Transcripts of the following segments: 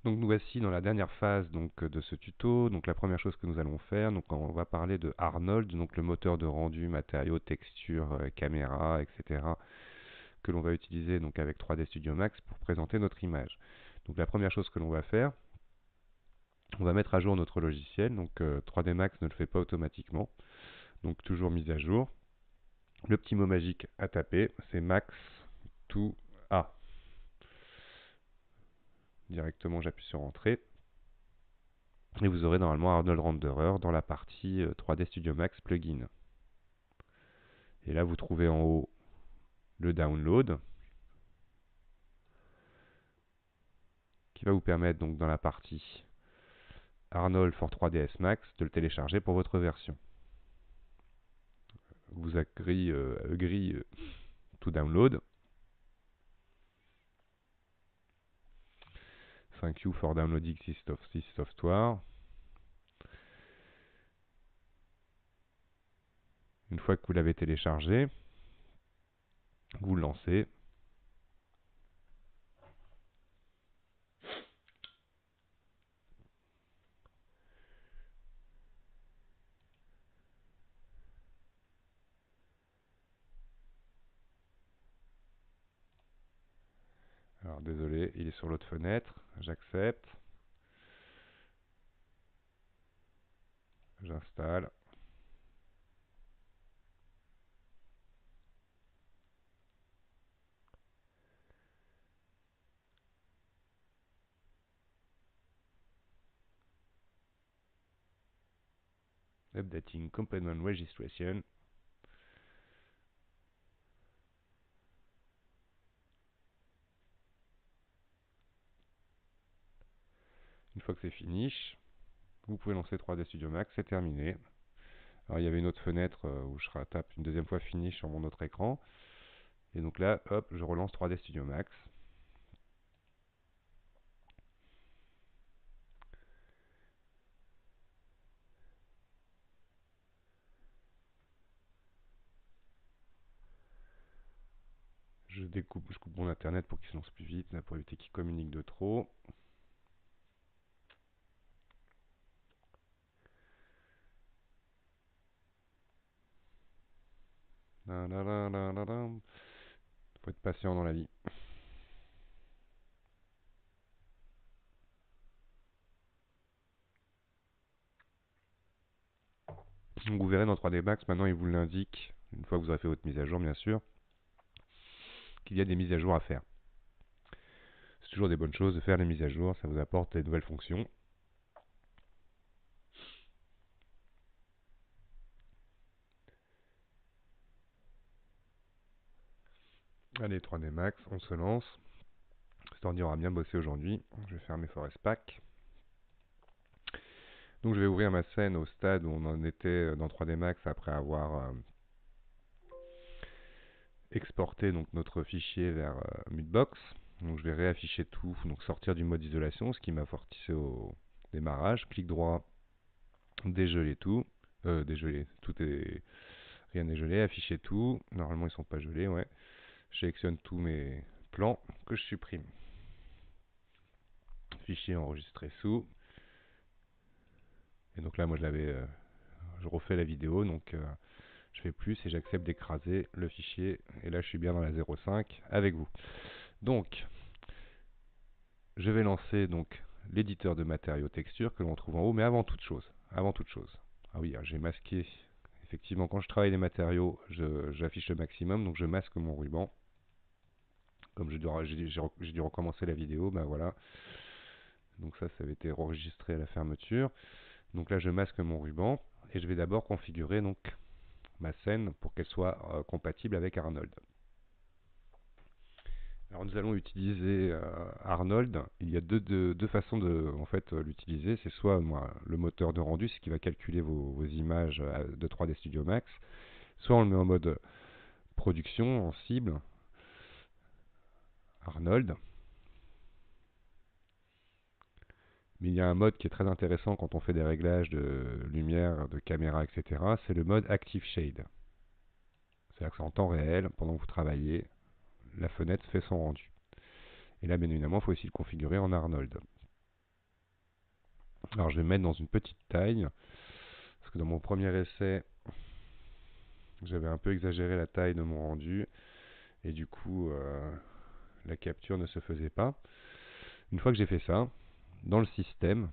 Donc nous voici dans la dernière phase de ce tuto. Donc la première chose que nous allons faire, donc on va parler de Arnold, donc le moteur de rendu, matériaux, textures, caméra, etc. que l'on va utiliser donc avec 3D Studio Max pour présenter notre image. Donc la première chose que l'on va faire, on va mettre à jour notre logiciel. Donc 3D Max ne le fait pas automatiquement. Donc toujours mise à jour. Le petit mot magique à taper, c'est Max to A. Directement j'appuie sur Entrée. Et vous aurez normalement Arnold Renderer dans la partie 3D Studio Max plugin. Et là vous trouvez en haut le download qui va vous permettre donc dans la partie Arnold for 3ds Max de le télécharger pour votre version. Vous agree to download. Thank you for downloading this software. Une fois que vous l'avez téléchargé, vous le lancez. Alors désolé, il est sur l'autre fenêtre. J'accepte. J'installe. Updating component registration. Une fois que c'est fini, vous pouvez lancer 3D Studio Max, c'est terminé. Alors il y avait une autre fenêtre où je tape une deuxième fois finish sur mon autre écran. Et donc là, hop, je relance 3D Studio Max. Je coupe mon internet pour qu'il se lance plus vite, là, pour éviter qu'il communique de trop. Faut être patient dans la vie. Donc vous verrez dans 3D Max, maintenant il vous l'indique, une fois que vous aurez fait votre mise à jour bien sûr, qu'il y a des mises à jour à faire. C'est toujours des bonnes choses de faire les mises à jour, ça vous apporte des nouvelles fonctions. Allez, 3D Max, on se lance. Cet ordi aura bien bossé aujourd'hui. Je vais fermer Forest Pack. Donc je vais ouvrir ma scène au stade où on en était dans 3D Max après avoir exporté donc notre fichier vers Mudbox. Donc je vais réafficher tout, donc sortir du mode isolation, ce qui m'a fortifié au démarrage. Clic droit, dégeler tout. Dégeler, rien n'est gelé, afficher tout. Normalement ils sont pas gelés, ouais. Je sélectionne tous mes plans que je supprime. Fichier enregistré sous. Et donc là moi je refais la vidéo, donc je fais plus et j'accepte d'écraser le fichier. Et là je suis bien dans la 0.5 avec vous. Donc je vais lancer donc l'éditeur de matériaux texture que l'on trouve en haut, mais avant toute chose, ah oui, j'ai masqué, effectivement quand je travaille les matériaux, j'affiche le maximum, donc je masque mon ruban. Comme j'ai dû recommencer la vidéo, ben voilà. Donc ça avait été enregistré à la fermeture. Donc là je masque mon ruban et je vais d'abord configurer donc ma scène pour qu'elle soit compatible avec Arnold. Alors nous allons utiliser Arnold. Il y a deux façons de en fait, l'utiliser. C'est soit le moteur de rendu, ce qui va calculer vos images de 3D Studio Max, soit on le met en mode production, en cible, Arnold. Mais il y a un mode qui est très intéressant quand on fait des réglages de lumière, de caméra, etc. C'est le mode Active Shade. C'est-à-dire que c'est en temps réel, pendant que vous travaillez, la fenêtre fait son rendu. Et là, bien évidemment, il faut aussi le configurer en Arnold. Alors je vais me mettre dans une petite taille, parce que dans mon premier essai, j'avais un peu exagéré la taille de mon rendu, et du coup la capture ne se faisait pas. Une fois que j'ai fait ça, dans le système,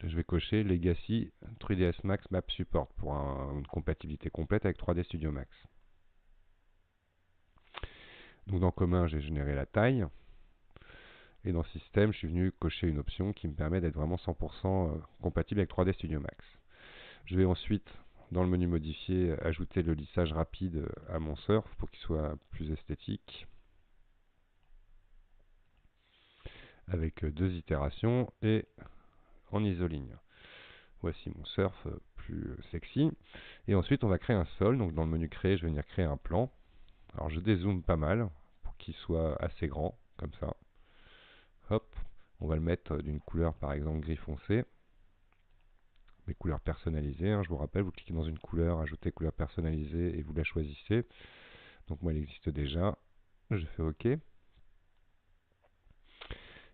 je vais cocher Legacy 3ds Max Map Support pour une compatibilité complète avec 3D Studio Max. Donc dans commun, j'ai généré la taille. Et dans système, je suis venu cocher une option qui me permet d'être vraiment 100% compatible avec 3D Studio Max. Je vais ensuite, dans le menu modifier, ajouter le lissage rapide à mon surf pour qu'il soit plus esthétique. Avec 2 itérations et en isoligne. Voici mon surf plus sexy. Et ensuite, on va créer un sol. Donc dans le menu créer, je vais venir créer un plan. Alors je dézoome pas mal pour qu'il soit assez grand, comme ça. Hop, on va le mettre d'une couleur par exemple gris foncé. Mes couleurs personnalisées, hein, je vous rappelle, vous cliquez dans une couleur, ajoutez couleur personnalisée et vous la choisissez. Donc moi elle existe déjà, je fais OK.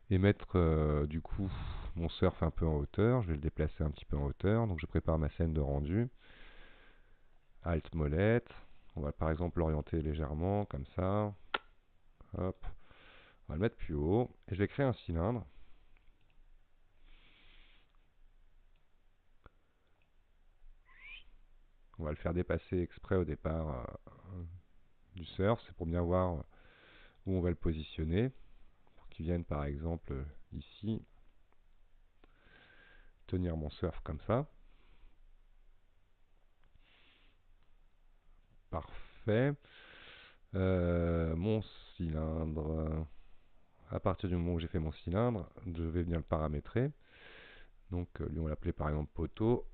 Et mettre du coup mon surf un peu en hauteur, je vais le déplacer un petit peu en hauteur, donc je prépare ma scène de rendu. Alt molette, on va par exemple l'orienter légèrement, comme ça. Hop, on va le mettre plus haut, et je vais créer un cylindre. On va le faire dépasser exprès au départ du surf, c'est pour bien voir où on va le positionner, pour qu'il vienne par exemple ici, tenir mon surf comme ça. Parfait. Mon cylindre, à partir du moment où j'ai fait mon cylindre, je vais venir le paramétrer. Donc lui on va l'appeler par exemple poteau.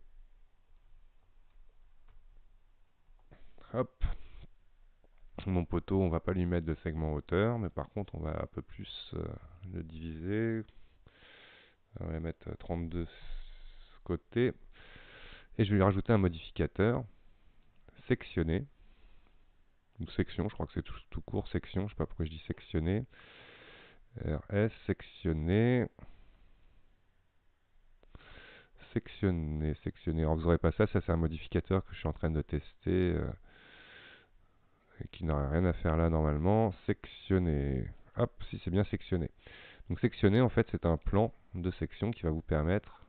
Hop. Mon poteau, on va pas lui mettre de segment hauteur, mais par contre on va un peu plus le diviser. On va mettre 32 côtés. Et je vais lui rajouter un modificateur sectionné. Ou section, je crois que c'est tout court section, je sais pas pourquoi je dis sectionné. RS sectionné. Sectionné. Alors vous n'aurez pas ça, c'est un modificateur que je suis en train de tester et qui n'a rien à faire là normalement. Sectionné. Hop, si c'est bien sectionné. Donc sectionné, en fait, c'est un plan de section qui va vous permettre,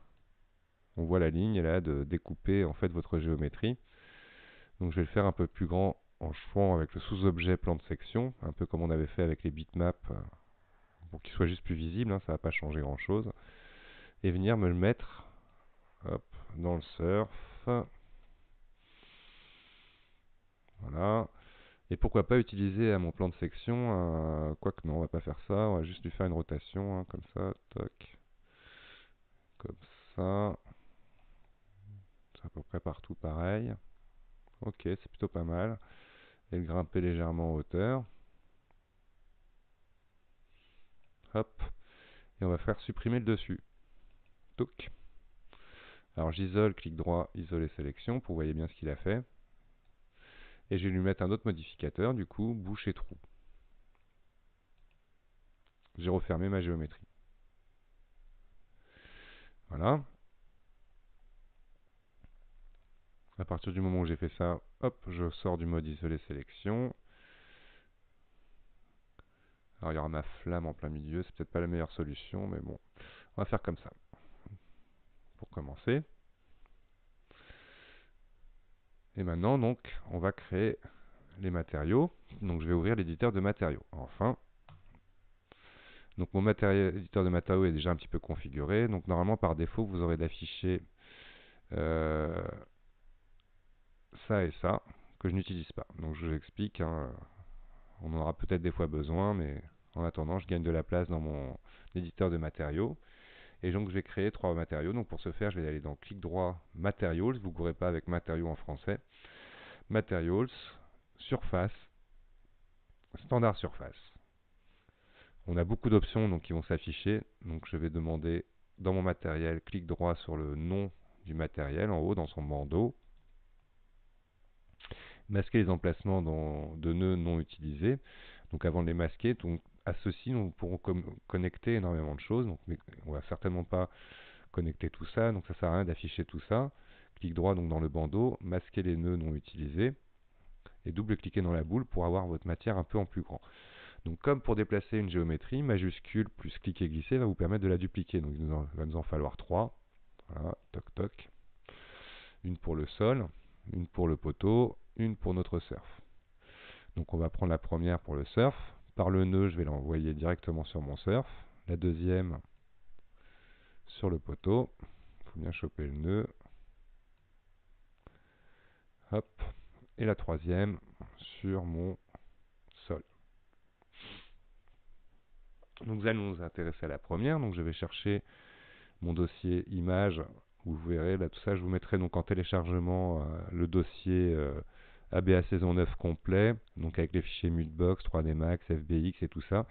on voit la ligne là, de découper en fait votre géométrie. Donc je vais le faire un peu plus grand en jouant avec le sous-objet plan de section, un peu comme on avait fait avec les bitmaps, pour qu'il soit juste plus visible, hein, ça va pas changer grand chose. Et venir me le mettre hop, dans le surf. Voilà. Et pourquoi pas utiliser à mon plan de section, quoique non, on va pas faire ça, on va juste lui faire une rotation, hein, comme ça, toc, comme ça. C'est à peu près partout pareil. Ok, c'est plutôt pas mal. Et le grimper légèrement en hauteur. Hop. Et on va faire supprimer le dessus. Toc. Alors j'isole, clic droit, isoler sélection, pour vous voyez bien ce qu'il a fait. Et je vais lui mettre un autre modificateur, du coup, bouche et trou. J'ai refermé ma géométrie. Voilà. À partir du moment où j'ai fait ça, hop, je sors du mode isoler sélection. Alors il y aura ma flamme en plein milieu, c'est peut-être pas la meilleure solution, mais bon, on va faire comme ça. Pour commencer. Et maintenant, donc, on va créer les matériaux. Donc je vais ouvrir l'éditeur de matériaux. Enfin, donc mon éditeur de matériaux est déjà un petit peu configuré. Donc normalement, par défaut, vous aurez d'afficher ça et ça, que je n'utilise pas. Donc je vous explique, hein, on en aura peut-être des fois besoin, mais en attendant, je gagne de la place dans mon éditeur de matériaux. Et donc je vais créer 3 matériaux. Donc pour ce faire, je vais aller dans clic droit Materials. Vous ne courez pas avec matériaux en français. Materials, surface, standard surface. On a beaucoup d'options donc qui vont s'afficher. Donc je vais demander dans mon matériel, clic droit sur le nom du matériel en haut dans son bandeau. Masquer les emplacements de nœuds non utilisés. Donc avant de les masquer, donc à ceci nous pourrons connecter énormément de choses. Donc on va certainement pas connecter tout ça, donc ça sert à rien d'afficher tout ça. Clic droit donc dans le bandeau, masquer les nœuds non utilisés et double-cliquer dans la boule pour avoir votre matière un peu en plus grand. Donc comme pour déplacer une géométrie, majuscule plus cliquer glisser va vous permettre de la dupliquer. Donc il va nous en falloir 3. Voilà, toc toc. Une pour le sol, une pour le poteau, une pour notre surf. Donc on va prendre la première pour le surf. Par le nœud, je vais l'envoyer directement sur mon surf. La deuxième sur le poteau. Il faut bien choper le nœud. Hop. Et la troisième sur mon sol. Donc nous allons nous intéresser à la première. Donc je vais chercher mon dossier image. Vous verrez là tout ça. Je vous mettrai donc en téléchargement le dossier ABA saison 9 complet. Donc avec les fichiers Mutebox, 3D Max, FBX et tout ça.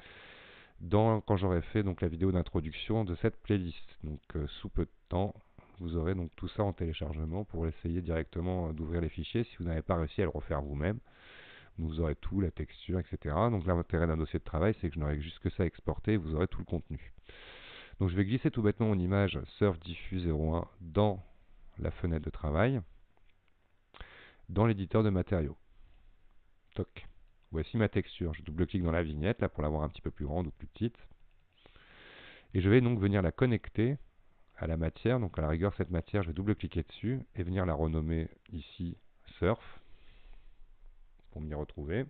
Quand j'aurai fait donc la vidéo d'introduction de cette playlist. Donc sous peu de temps, vous aurez donc tout ça en téléchargement pour essayer directement d'ouvrir les fichiers si vous n'avez pas réussi à le refaire vous-même. Vous aurez tout, la texture, etc. Donc l'intérêt d'un dossier de travail, c'est que je n'aurai juste que ça à exporter et vous aurez tout le contenu. Donc je vais glisser tout bêtement mon image Surf Diffuse 01 dans la fenêtre de travail, dans l'éditeur de matériaux. Toc. Voici ma texture. Je double-clique dans la vignette là pour l'avoir un petit peu plus grande ou plus petite. Et je vais donc venir la connecter à la matière. Donc à la rigueur, cette matière, je vais double-cliquer dessus et venir la renommer ici Surf pour m'y retrouver.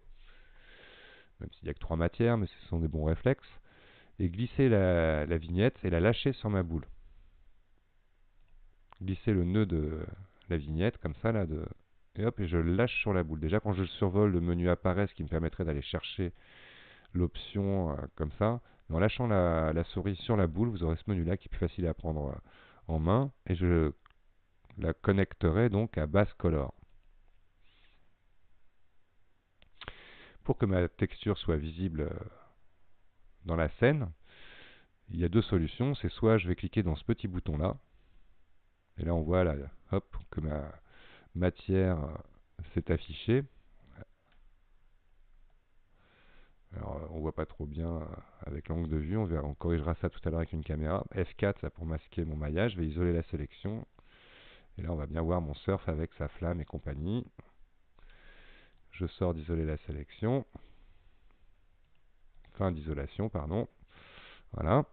Même s'il n'y a que 3 matières, mais ce sont des bons réflexes. Et glisser la vignette et la lâcher sur ma boule. Glisser le nœud de la vignette comme ça là, et hop, et je le lâche sur la boule. Déjà quand je survole, le menu apparaît, ce qui me permettrait d'aller chercher l'option comme ça. Et en lâchant la souris sur la boule, vous aurez ce menu là qui est plus facile à prendre en main, et je la connecterai donc à Base Color. Pour que ma texture soit visible dans la scène, il y a deux solutions. C'est soit je vais cliquer dans ce petit bouton là, et là on voit là, hop, que ma matière s'est affichée. Alors on voit pas trop bien avec l'angle de vue, on corrigera ça tout à l'heure avec une caméra. F4 ça pour masquer mon maillage, je vais isoler la sélection. Et là on va bien voir mon surf avec sa flamme et compagnie. Je sors d'isoler la sélection. Fin d'isolation, pardon. Voilà.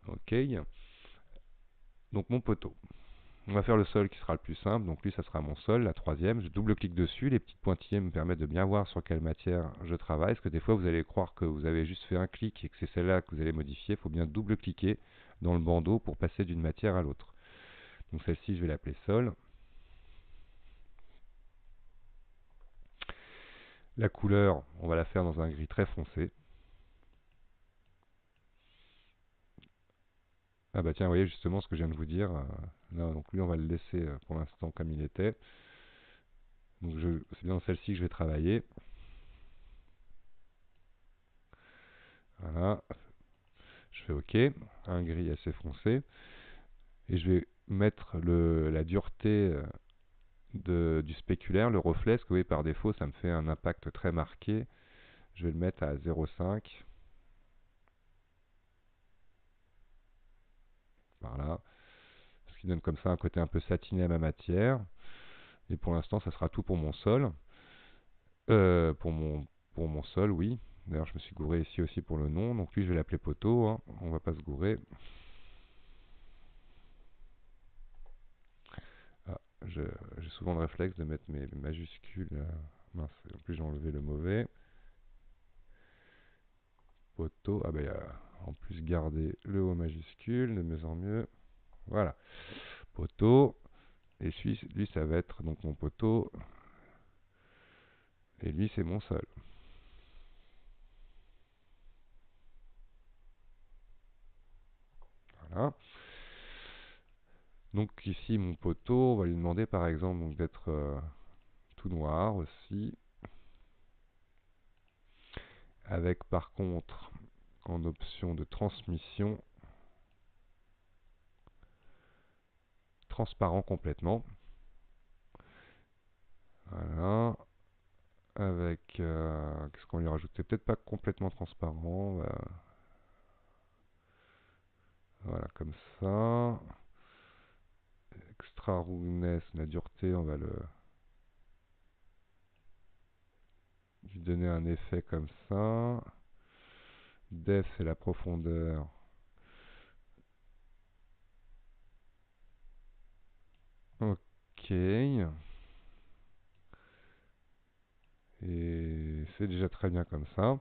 OK. Donc mon poteau. On va faire le sol qui sera le plus simple. Donc lui, ça sera mon sol, la troisième. Je double-clique dessus. Les petites pointillés me permettent de bien voir sur quelle matière je travaille. Parce que des fois, vous allez croire que vous avez juste fait un clic et que c'est celle-là que vous allez modifier. Il faut bien double-cliquer dans le bandeau pour passer d'une matière à l'autre. Donc celle-ci, je vais l'appeler sol. La couleur, on va la faire dans un gris très foncé. Ah bah tiens, vous voyez justement ce que je viens de vous dire. Là, donc lui, on va le laisser pour l'instant comme il était. Donc c'est bien dans celle-ci que je vais travailler. Voilà. Je fais OK. Un gris assez foncé. Et je vais mettre la dureté du spéculaire, le reflet, parce que vous voyez par défaut, ça me fait un impact très marqué. Je vais le mettre à 0,5. Voilà. Ce qui donne comme ça un côté un peu satiné à ma matière. Et pour l'instant, ça sera tout pour mon sol. Pour mon sol, oui. D'ailleurs, je me suis gouré ici aussi pour le nom. Donc lui, je vais l'appeler poteau. Hein. On va pas se gourer. Ah, j'ai souvent le réflexe de mettre mes majuscules. Mince, en plus j'ai enlevé le mauvais. Poteau. Ah ben, en plus garder le haut majuscule, de mieux en mieux. Voilà. Poteau. Et lui, ça va être donc mon poteau. Et lui, c'est mon sol. Voilà. Donc ici, mon poteau, on va lui demander par exemple d'être tout noir aussi. Avec par contre, en option de transmission, transparent complètement. Voilà. Avec, qu'est-ce qu'on lui rajoute? C'est peut-être pas complètement transparent. Voilà, comme ça. Extra roughness, la dureté, on va lui donner un effet comme ça. Depth, c'est la profondeur. Ok. Et c'est déjà très bien comme ça.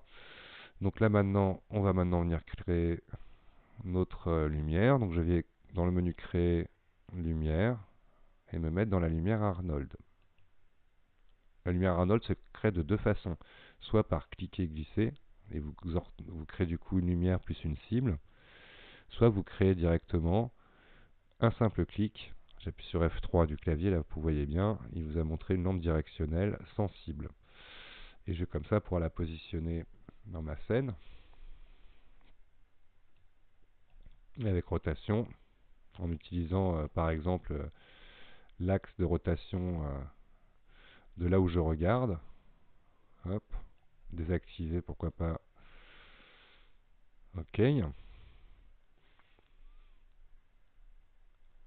Donc là maintenant, on va maintenant venir créer notre lumière. Donc je vais dans le menu créer lumière et me mettre dans la lumière Arnold. La lumière Arnold se crée de deux façons. Soit par cliquer et glisser, et vous créez du coup une lumière plus une cible. Soit vous créez directement un simple clic. J'appuie sur F3 du clavier, là vous voyez bien, il vous a montré une lampe directionnelle sans cible. Et je vais comme ça pouvoir la positionner dans ma scène. Et avec rotation, en utilisant par exemple l'axe de rotation de là où je regarde. Hop, désactiver, pourquoi pas. Ok.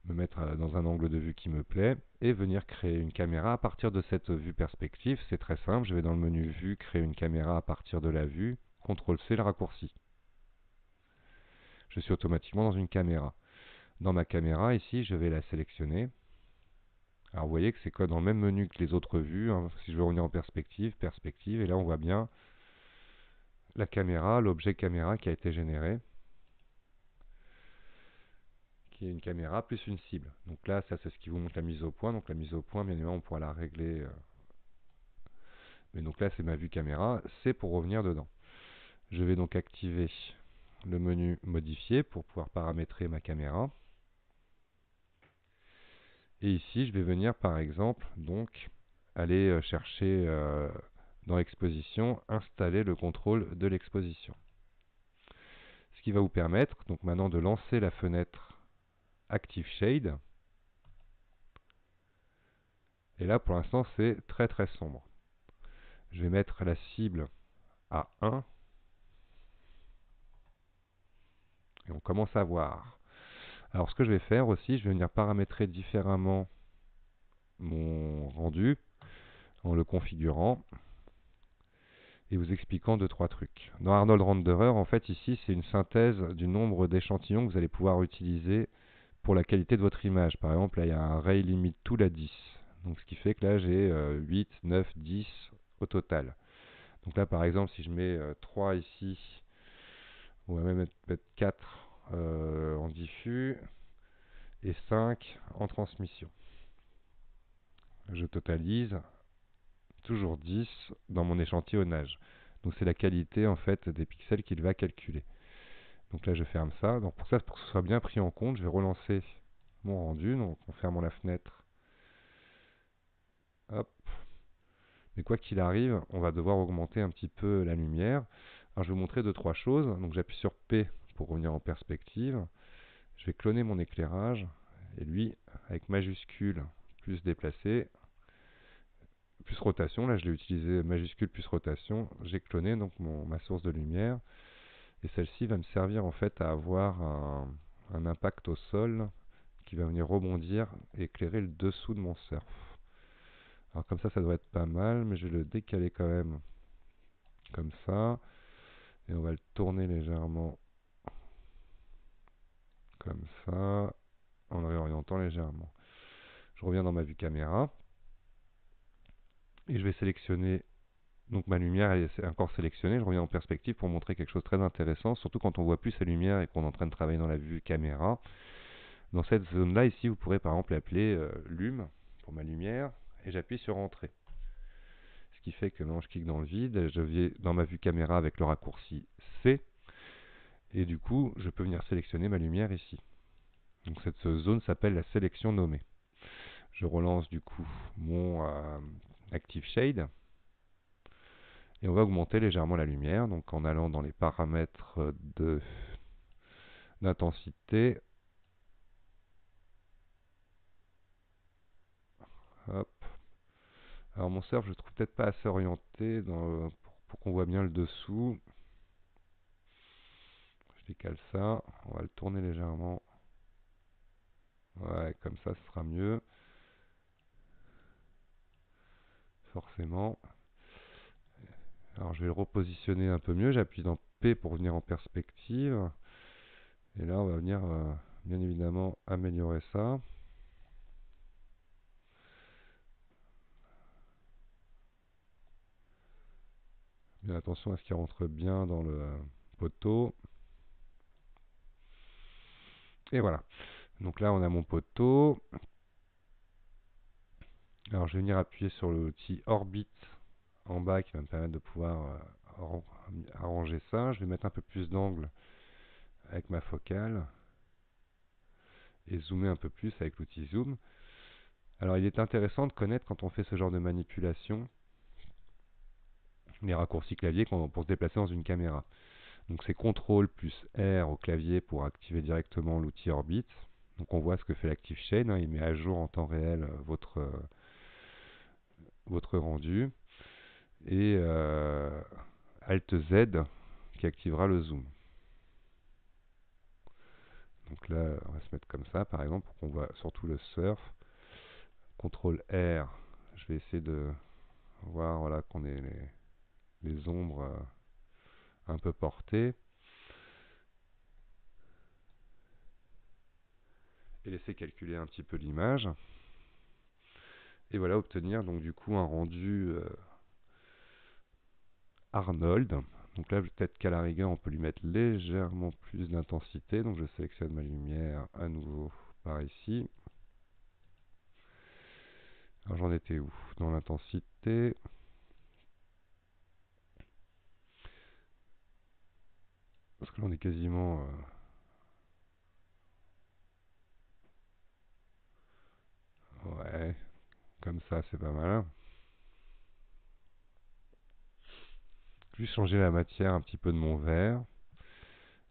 Me mettre dans un angle de vue qui me plaît et venir créer une caméra à partir de cette vue perspective. C'est très simple, je vais dans le menu vue, créer une caméra à partir de la vue, CTRL-C le raccourci. Je suis automatiquement dans une caméra. Dans ma caméra, ici, je vais la sélectionner. Alors vous voyez que c'est dans le même menu que les autres vues, hein. Si je veux revenir en perspective, perspective, et là on voit bien la caméra, l'objet caméra qui a été généré, qui est une caméra plus une cible. Donc là, ça c'est ce qui vous montre la mise au point. Donc la mise au point, bien évidemment, on pourra la régler. Mais donc là, c'est ma vue caméra, c'est pour revenir dedans. Je vais donc activer le menu modifier pour pouvoir paramétrer ma caméra. Et ici, je vais venir par exemple donc aller chercher dans l'exposition, installer le contrôle de l'exposition. Ce qui va vous permettre donc maintenant de lancer la fenêtre Active Shade. Et là, pour l'instant, c'est très très sombre. Je vais mettre la cible à 1. Et on commence à voir. Alors, ce que je vais faire aussi, je vais venir paramétrer différemment mon rendu en le configurant et vous expliquant deux trois trucs. Dans Arnold Renderer, en fait, ici, c'est une synthèse du nombre d'échantillons que vous allez pouvoir utiliser pour la qualité de votre image. Par exemple, là, il y a un Ray Limit Tool à 10. Donc, ce qui fait que là, j'ai 8, 9, 10 au total. Donc là, par exemple, si je mets 3 ici, on va même mettre 4 en diffus et 5 en transmission. Je totalise toujours 10 dans mon échantillonnage. Donc c'est la qualité en fait des pixels qu'il va calculer. Donc là je ferme ça. Donc pour que ce soit bien pris en compte, je vais relancer mon rendu. Donc en fermant la fenêtre. Hop. Mais quoi qu'il arrive, on va devoir augmenter un petit peu la lumière. Alors je vais vous montrer deux trois choses. Donc j'appuie sur P pour revenir en perspective. Je vais cloner mon éclairage. Et lui, avec majuscule plus déplacé, plus rotation, là je l'ai utilisé majuscule plus rotation, j'ai cloné donc ma source de lumière, et celle-ci va me servir en fait à avoir un impact au sol qui va venir rebondir et éclairer le dessous de mon surf. Alors comme ça devrait être pas mal, mais je vais le décaler quand même comme ça, et on va le tourner légèrement comme ça, en le réorientant légèrement. Je reviens dans ma vue caméra, et je vais sélectionner. Donc ma lumière est encore sélectionnée, je reviens en perspective pour montrer quelque chose de très intéressant, surtout quand on voit plus sa lumière et qu'on est en train de travailler dans la vue caméra. Dans cette zone-là, ici, vous pourrez par exemple l'appeler Lume pour ma lumière, et j'appuie sur Entrée. Ce qui fait que maintenant je clique dans le vide, je vais dans ma vue caméra avec le raccourci C, et du coup je peux venir sélectionner ma lumière ici. Donc cette zone s'appelle la sélection nommée. Je relance du coup mon Active Shade. Et on va augmenter légèrement la lumière, donc en allant dans les paramètres d'intensité. Hop. Alors mon surf, je le trouve peut-être pas assez orienté pour qu'on voit bien le dessous. Je décale ça, on va le tourner légèrement. Ouais, comme ça, ce sera mieux. Forcément. Alors je vais le repositionner un peu mieux, j'appuie dans P pour venir en perspective. Et là on va venir bien évidemment améliorer ça. Bien attention à ce qu'il rentre bien dans le poteau. Et voilà. Donc là on a mon poteau. Alors je vais venir appuyer sur l'outil Orbit en bas qui va me permettre de pouvoir arranger ça. Je vais mettre un peu plus d'angle avec ma focale et zoomer un peu plus avec l'outil Zoom. Alors il est intéressant de connaître quand on fait ce genre de manipulation les raccourcis clavier pour se déplacer dans une caméra. Donc c'est CTRL plus R au clavier pour activer directement l'outil Orbit. Donc on voit ce que fait l'Active Shade, hein, il met à jour en temps réel votre rendu. Et Alt Z qui activera le zoom. Donc là, on va se mettre comme ça, par exemple, pour qu'on voit surtout le surf. CTRL R, je vais essayer de voir voilà, qu'on ait les ombres un peu portées. Et laisser calculer un petit peu l'image. Et voilà, obtenir donc du coup un rendu Arnold. Donc là, peut-être qu'à la rigueur, on peut lui mettre légèrement plus d'intensité. Donc je sélectionne ma lumière à nouveau par ici. Alors j'en étais où? Dans l'intensité. Parce que là, on est quasiment... ouais, comme ça, c'est pas mal. Puis changer la matière un petit peu de mon verre.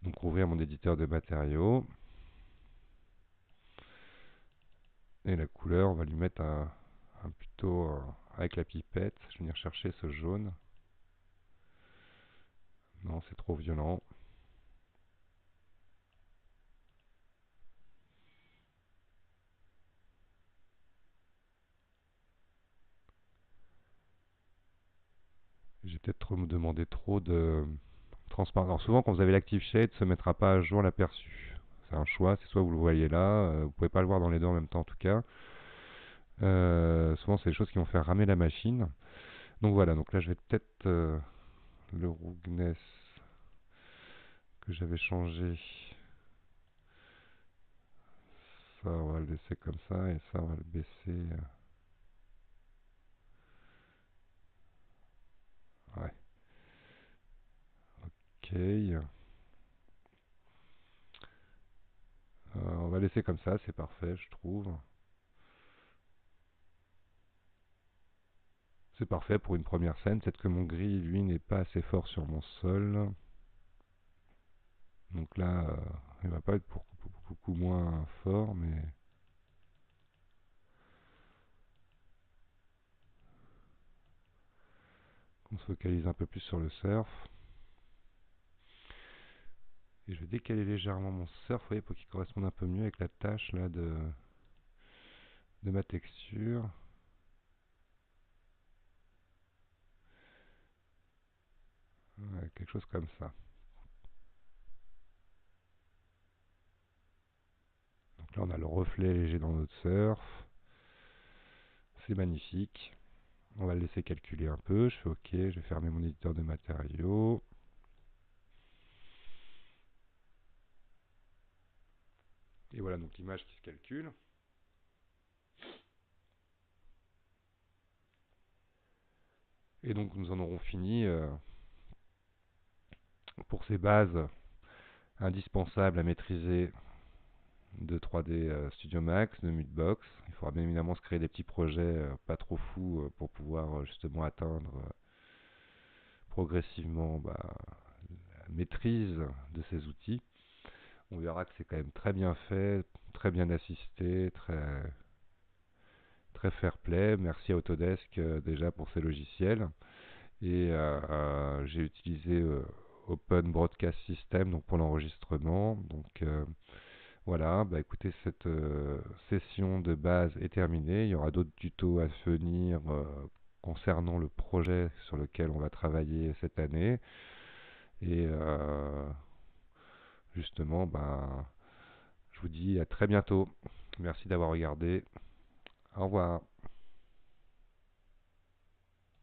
Donc ouvrir mon éditeur de matériaux. Et la couleur, on va lui mettre un plutôt avec la pipette. Je vais venir chercher ce jaune. Non, c'est trop violent. J'ai peut-être me demandé trop de transparence. Alors souvent, quand vous avez l'Active Shade, ça ne mettra pas à jour l'aperçu. C'est un choix, c'est soit vous le voyez là, vous pouvez pas le voir dans les deux en même temps en tout cas. Souvent, c'est des choses qui vont faire ramer la machine. Donc voilà, donc là, je vais peut-être le roughness que j'avais changé. Ça, on va le laisser comme ça, et ça, on va le baisser. Ouais, ok. On va laisser comme ça, c'est parfait, je trouve. C'est parfait pour une première scène. Peut-être que mon gris, lui, n'est pas assez fort sur mon sol. Donc là, il va pas être beaucoup moins fort, mais on se focalise un peu plus sur le surf. Et je vais décaler légèrement mon surf, vous voyez, pour qu'il corresponde un peu mieux avec la tâche là de ma texture. Ouais, quelque chose comme ça. Donc là, on a le reflet léger dans notre surf. C'est magnifique. On va le laisser calculer un peu. Je fais OK. Je vais fermer mon éditeur de matériaux. Et voilà donc l'image qui se calcule. Et donc nous en aurons fini pour ces bases indispensables à maîtriser de 3D Studio Max, de Mudbox. Il faudra bien évidemment se créer des petits projets pas trop fous pour pouvoir justement atteindre progressivement la maîtrise de ces outils. On verra que c'est quand même très bien fait, très bien assisté, très fair play. Merci à Autodesk déjà pour ces logiciels. Et j'ai utilisé Open Broadcast System, donc pour l'enregistrement. Donc voilà, bah écoutez, cette session de base est terminée. Il y aura d'autres tutos à venir concernant le projet sur lequel on va travailler cette année. Et justement, ben, je vous dis à très bientôt. Merci d'avoir regardé. Au revoir.